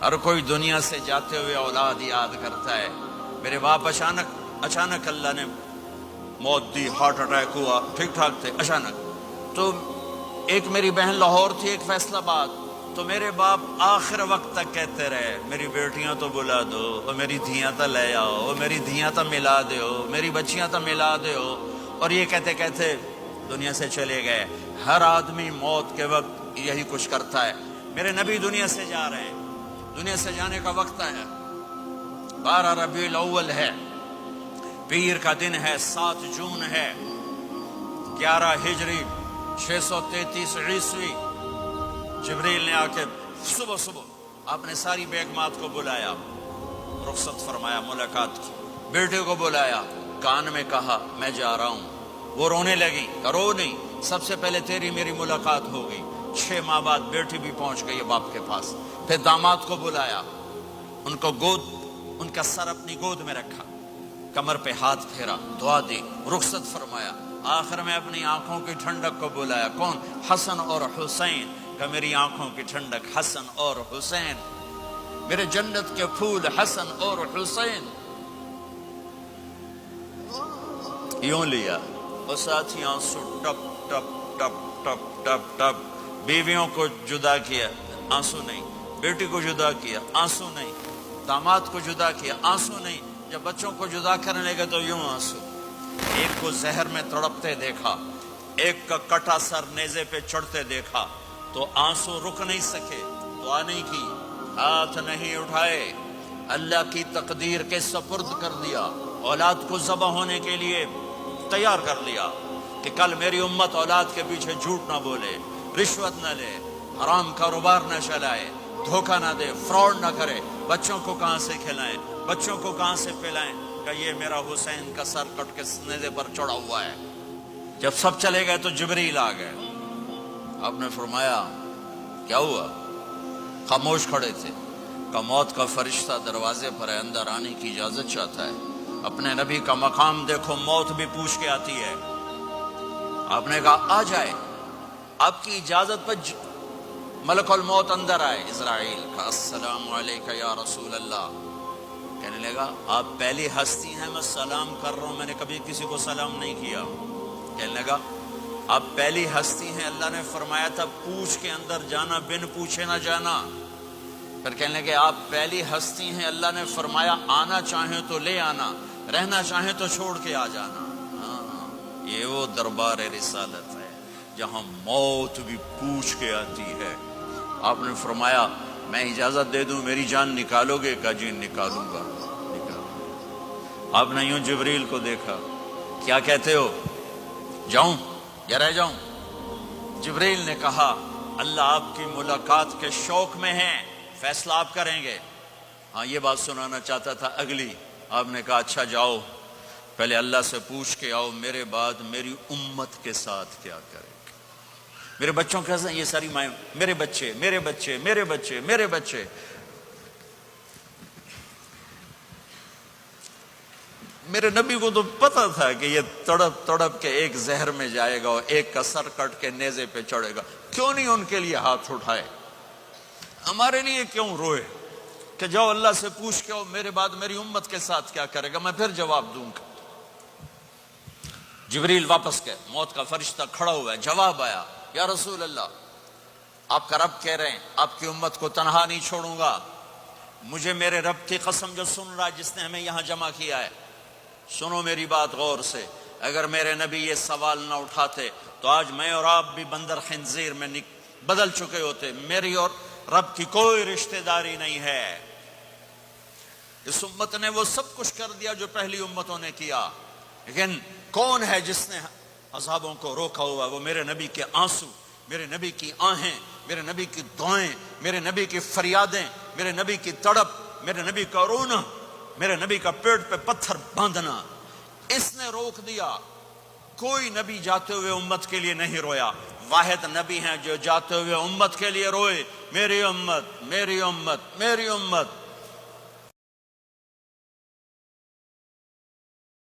हर कोई दुनिया से जाते हुए औलाद याद करता है। मेरे बाप अचानक अल्लाह ने मौत दी, हार्ट अटैक हुआ, ठीक ठाक थे, अचानक। तो एक मेरी बहन लाहौर थी, एक फैसलाबाद। तो मेरे बाप आखिर वक्त तक कहते रहे, मेरी बेटियां तो बुला दो, और मेरी धियां तो ले आओ, और मेरी धियां तो मिला दो, मेरी बच्चियां तो मिला दो। और ये कहते कहते दुनिया से चले गए। हर आदमी मौत के वक्त यही कुछ करता है। मेरे नबी दुनिया से जा रहे हैं, दुनिया से जाने का वक्त है। 12 रबीउल अव्वल है, पीर का दिन है, 7 जून है, 11 हिजरी 633 ईस्वी। जिब्रील ने आके सुबह सुबह आपने सारी बेगमात को बुलाया, रुखसत फरमाया, मुलाकात की। बेटे को बुलाया, कान में कहा मैं जा रहा हूं। वो रोने लगी, रो नहीं, सबसे पहले तेरी मेरी मुलाकात हो गई। 6 माह बाद बेटी भी पहुंच गई बाप के पास। फिर दामाद को बुलाया, उनको उनका सर अपनी गोद में रखा, कमर पे हाथ फेरा, दुआ दी, रुखसत फरमाया। आखिर में अपनी आंखों की ठंडक को बुलाया। कौन? हसन और हुसैन का। मेरी आंखों की ठंडक हसन और हुसैन, मेरे जन्नत के फूल हसन और हुसैन। यूं लिया और साथ ही आंसू टप टप टप टप टप टप। बीवियों को जुदा किया, आंसू नहीं। बेटी को जुदा किया, आंसू नहीं। दामाद को जुदा किया, आंसू नहीं। जब बच्चों को जुदा करने लगे तो यूं आंसू। एक को जहर में तड़पते देखा, एक का कटा सर नेज़े पे चढ़ते देखा, तो आंसू रुक नहीं सके, दुआ नहीं की, हाथ नहीं उठाए, अल्लाह की तकदीर के सपुर्द कर दिया। औलाद को ज़बह होने के लिए तैयार कर लिया कि कल मेरी उम्मत औलाद के पीछे झूठ ना बोले, रिश्वत न ले, हराम कारोबार न चलाए, धोखा ना दे, फ्रॉड ना करे। बच्चों को कहां से खिलाएं, बच्चों को कहां से पिलाएं? कि ये मेरा हुसैन का सर कट के नेज़े पर चढ़ा हुआ है। जब सब चले गए तो जिब्रील आ गए। आपने फरमाया क्या हुआ? खामोश खड़े थे। का मौत का फरिश्ता दरवाजे पर है, अंदर आने की इजाजत चाहता है। अपने नबी का मकाम देखो, मौत भी पूछ के आती है। आपने कहा आ जाए, आपकी इजाजत पर मलकुल मौत अंदर आए। इज़राइल का अस्सलामु अलैका या रसूल अल्लाह। कहने लगा आप पहली हस्ती हैं, मैं सलाम कर रहा हूं, मैंने कभी किसी को सलाम नहीं किया। कहने लगा आप पहली हस्ती हैं, अल्लाह ने फरमाया था पूछ के अंदर जाना, बिन पूछे ना जाना। फिर कहने लगे आप पहली हस्ती हैं, अल्लाह ने फरमाया आना चाहे तो ले आना, रहना चाहे तो छोड़ के आ जाना। हाँ, ये वो दरबार रिसालत है जहां मौत भी पूछ के आती है। आपने फरमाया मैं इजाजत दे दूं, मेरी जान निकालोगे? का जी निकालूंगा। आपने यूं जिब्रील को देखा, क्या कहते हो, जाऊं या रह जाऊं? जिब्रील ने कहा अल्लाह आपकी मुलाकात के शौक में है, फैसला आप करेंगे। हाँ, ये बात सुनाना चाहता था अगली। आपने कहा अच्छा जाओ, पहले अल्लाह से पूछ के आओ मेरे बाद मेरी उम्मत के साथ क्या करें। मेरे बच्चों के साथ, ये सारी माएँ, मेरे बच्चे मेरे बच्चे मेरे बच्चे मेरे बच्चे। मेरे नबी को तो पता था कि ये तड़प तड़प के एक जहर में जाएगा और एक का सर कट के नेज़े पे चढ़ेगा। क्यों नहीं उनके लिए हाथ उठाए? हमारे लिए क्यों रोए कि जाओ अल्लाह से पूछ के आओ मेरे बाद मेरी उम्मत के साथ क्या करेगा, मैं फिर जवाब दूंगा। जिब्रील वापस गए, मौत का फरिश्ता खड़ा हुआ है। जवाब आया या रसूल अल्लाह आपका रब कह रहे हैं आपकी उम्मत को तनहा नहीं छोड़ूंगा। मुझे मेरे रब की कसम जो सुन रहा है, जिसने हमें यहां जमा किया है, सुनो मेरी बात गौर से। अगर मेरे नबी ये सवाल ना उठाते तो आज मैं और आप भी बंदर खिंजीर में बदल चुके होते। मेरी और रब की कोई रिश्तेदारी नहीं है। इस उम्मत ने वो सब कुछ कर दिया जो पहली उम्मतों ने किया, लेकिन कौन है जिसने अज़ाबों को रोका हुआ? वो मेरे नबी के आंसू, मेरे नबी की आहें, मेरे नबी की दुआएं, मेरे नबी की फरियादें, मेरे नबी की तड़प, मेरे नबी का रोना, मेरे नबी का पेट पे पत्थर बांधना, इसने रोक दिया। कोई नबी जाते हुए उम्मत के लिए नहीं रोया। वाहिद नबी हैं जो जाते हुए उम्मत के लिए रोए, मेरी उम्मत मेरी उम्मत मेरी उम्मत।